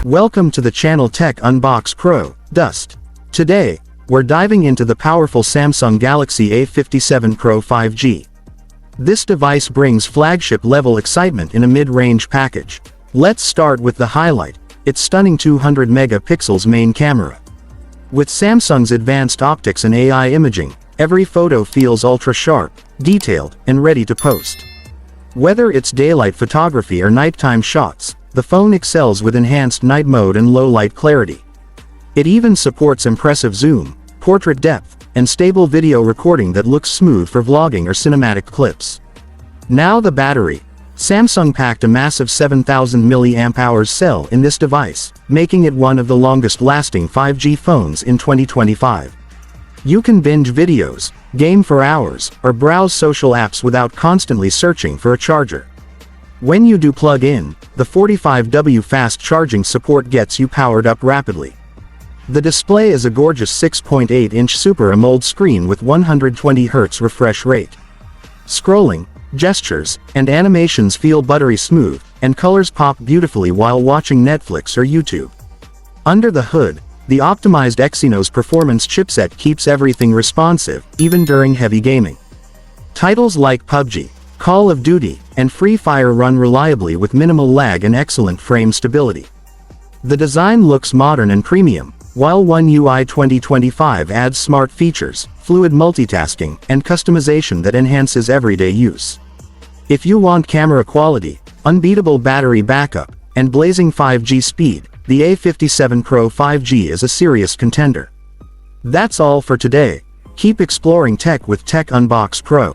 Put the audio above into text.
Welcome to the channel Tech Unbox Pro, Dust. Today, we're diving into the powerful Samsung Galaxy A57 Pro 5G. This device brings flagship-level excitement in a mid-range package. Let's start with the highlight, its stunning 200 megapixels main camera. With Samsung's advanced optics and AI imaging, every photo feels ultra-sharp, detailed, and ready to post. Whether it's daylight photography or nighttime shots, the phone excels with enhanced night mode and low-light clarity. It even supports impressive zoom, portrait depth, and stable video recording that looks smooth for vlogging or cinematic clips. Now the battery. Samsung packed a massive 7,000 mAh cell in this device, making it one of the longest-lasting 5G phones in 2025. You can binge videos, game for hours, or browse social apps without constantly searching for a charger. When you do plug in, the 45W fast charging support gets you powered up rapidly. The display is a gorgeous 6.8-inch Super AMOLED screen with 120Hz refresh rate. Scrolling, gestures, and animations feel buttery smooth, and colors pop beautifully while watching Netflix or YouTube. Under the hood, the optimized Exynos performance chipset keeps everything responsive, even during heavy gaming. Titles like PUBG, Call of Duty, and Free Fire run reliably with minimal lag and excellent frame stability. The design looks modern and premium, while One UI 2025 adds smart features, fluid multitasking, and customization that enhances everyday use. If you want camera quality, unbeatable battery backup, and blazing 5G speed, the A57 Pro 5G is a serious contender. That's all for today. Keep exploring tech with Tech Unbox Pro.